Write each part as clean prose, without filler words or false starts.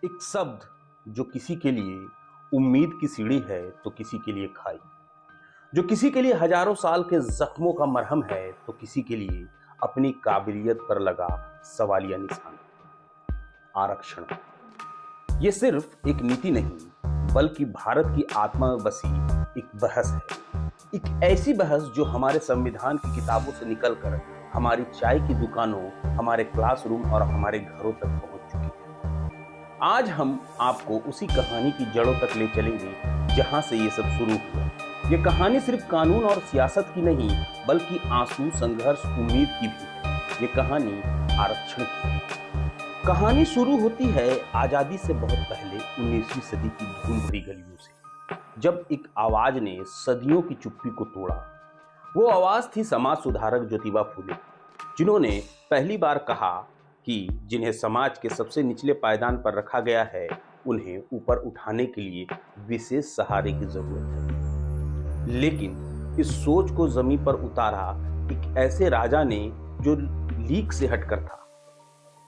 एक शब्द जो किसी के लिए उम्मीद की सीढ़ी है तो किसी के लिए खाई, जो किसी के लिए हजारों साल के जख्मों का मरहम है तो किसी के लिए अपनी काबिलियत पर लगा सवालिया निशान। आरक्षण ये सिर्फ एक नीति नहीं बल्कि भारत की आत्मा में बसी एक बहस है। एक ऐसी बहस जो हमारे संविधान की किताबों से निकलकर हमारी चाय की दुकानों, हमारे क्लासरूम और हमारे घरों तक पहुंच चुकी है। आज हम आपको उसी कहानी की जड़ों तक ले चलेंगे जहां से ये सब शुरू हुआ। ये कहानी सिर्फ कानून और सियासत की नहीं बल्कि आंसू, संघर्ष, उम्मीद की भी है। ये कहानी आरक्षण की है। कहानी शुरू होती है आजादी से बहुत पहले 19वीं सदी की धूल भरी गलियों से, जब एक आवाज ने सदियों की चुप्पी को तोड़ा। वो आवाज थी समाज सुधारक ज्योतिबा फूले, जिन्होंने पहली बार कहा कि जिन्हें समाज के सबसे निचले पायदान पर रखा गया है, उन्हें ऊपर उठाने के लिए विशेष सहारे की जरूरत है। लेकिन इस सोच को जमीन पर उतारा एक ऐसे राजा ने जो लीक से हटकर था,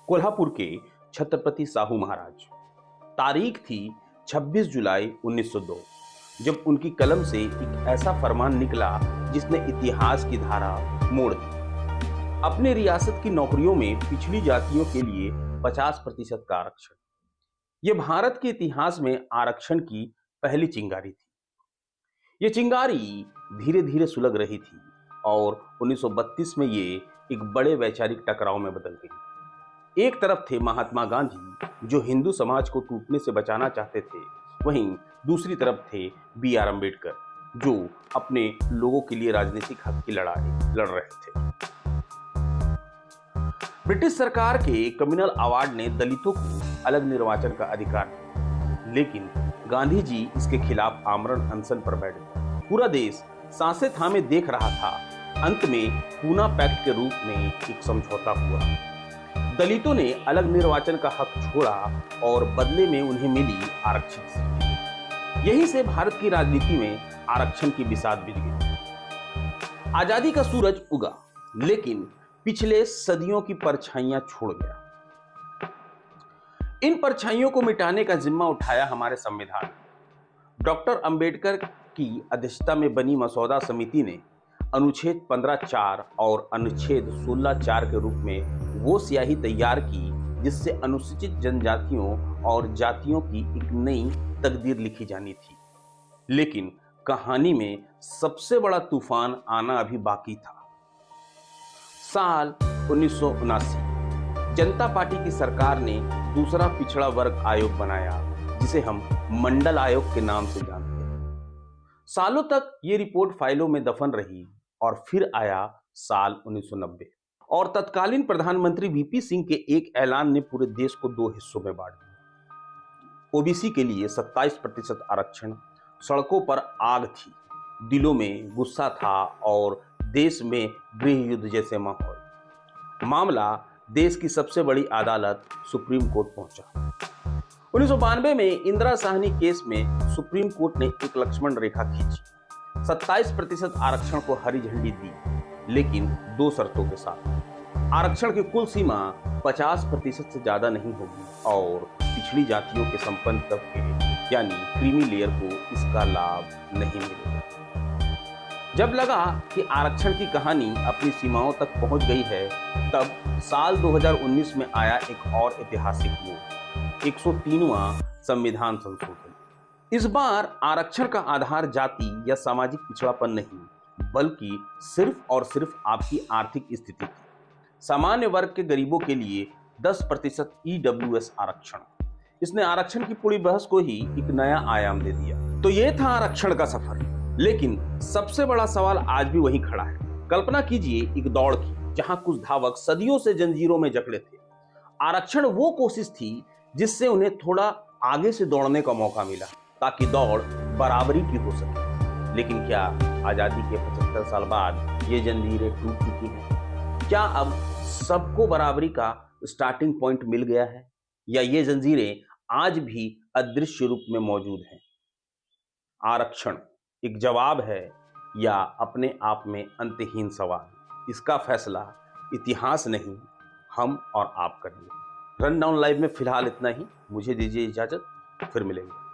कोल्हापुर के छत्रपति साहू महाराज। तारीख थी 26 जुलाई 1902, जब उनकी कलम से एक ऐसा फरमान निकला जिसने इतिहास की धारा मोड़ दी। अपने रियासत की नौकरियों में पिछड़ी जातियों के लिए 50% का आरक्षण। यह भारत के इतिहास में आरक्षण की पहली चिंगारी थी। यह चिंगारी धीरे धीरे सुलग रही थी और 1932 में ये एक बड़े वैचारिक टकराव में बदल गई। एक तरफ थे महात्मा गांधी, जो हिंदू समाज को टूटने से बचाना चाहते थे, वहीं दूसरी तरफ थे B.R. अम्बेडकर, जो अपने लोगों के लिए राजनीतिक हक की लड़ाई लड़ रहे थे। ब्रिटिश सरकार के कम्युनल अवार्ड ने दलितों को अलग निर्वाचन का अधिकार दिया, लेकिन गांधी जी इसके खिलाफ आमरण अनशन पर बैठ गए। पूरा देश सांसें थामे देख रहा था। अंत में पूना पैक्ट के रूप में एक समझौता हुआ। दलितों ने अलग निर्वाचन का हक छोड़ा और बदले में उन्हें मिली आरक्षित सीटें। यहीं से भारत की राजनीति में आरक्षण की बिसात बिछ गई। आजादी का सूरज उगा, लेकिन पिछले सदियों की परछाइयां छोड़ गया। इन परछाइयों को मिटाने का जिम्मा उठाया हमारे संविधान। डॉक्टर अंबेडकर की अध्यक्षता में बनी मसौदा समिति ने अनुच्छेद 15(4) और अनुच्छेद 16(4) के रूप में वो स्याही तैयार की जिससे अनुसूचित जनजातियों और जातियों की एक नई तकदीर लिखी जानी थी। लेकिन कहानी में सबसे बड़ा तूफान आना अभी बाकी था। साल 1979 जनता पार्टी की सरकार ने दूसरा पिछड़ा वर्ग आयोग बनाया, जिसे हम मंडल आयोग के नाम से जानते हैं। सालों तक ये रिपोर्ट फाइलों में दफन रही और फिर आया साल 1990 और तत्कालीन प्रधानमंत्री VP सिंह के एक ऐलान ने पूरे देश को दो हिस्सों में बांट दिया। ओबीसी के लिए 27% आरक्षण। सड़कों पर आग थी, दिलों में गुस्सा था और देश में गृह युद्ध जैसे माहौल। मामला देश की सबसे बड़ी अदालत सुप्रीम कोर्ट पहुंचा। 1992 में इंदिरा साहनी केस में सुप्रीम कोर्ट ने एक लक्ष्मण रेखा खींची। 27% आरक्षण को हरी झंडी दी, लेकिन दो शर्तों के साथ। आरक्षण की कुल सीमा 50% से ज्यादा नहीं होगी और पिछड़ी जातियों के संपन्न तबके यानी क्रीमी लेयर को इसका लाभ नहीं मिलेगा। जब लगा कि आरक्षण की कहानी अपनी सीमाओं तक पहुंच गई है, तब साल 2019 में आया एक और ऐतिहासिक मोड़, 103वां संविधान संशोधन। इस बार आरक्षण का आधार जाति या सामाजिक पिछड़ापन नहीं, बल्कि सिर्फ और सिर्फ आपकी आर्थिक स्थिति थी। सामान्य वर्ग के गरीबों के लिए 10% EWS आरक्षण। इसने आरक्षण की पूरी बहस को ही एक नया आयाम दे दिया। तो ये था आरक्षण का सफर, लेकिन सबसे बड़ा सवाल आज भी वहीं खड़ा है। कल्पना कीजिए एक दौड़ की, जहां कुछ धावक सदियों से जंजीरों में जकड़े थे। आरक्षण वो कोशिश थी जिससे उन्हें थोड़ा आगे से दौड़ने का मौका मिला, ताकि दौड़ बराबरी की हो सके। लेकिन क्या आजादी के 75 साल बाद ये जंजीरें टूट चुकी हैं? क्या अब सबको बराबरी का स्टार्टिंग पॉइंट मिल गया है, या ये जंजीरें आज भी अदृश्य रूप में मौजूद हैं? आरक्षण एक जवाब है या अपने आप में अंतहीन सवाल? इसका फैसला इतिहास नहीं, हम और आप करेंगे। रन डाउन लाइव में फिलहाल इतना ही। मुझे दीजिए इजाजत, फिर मिलेंगे।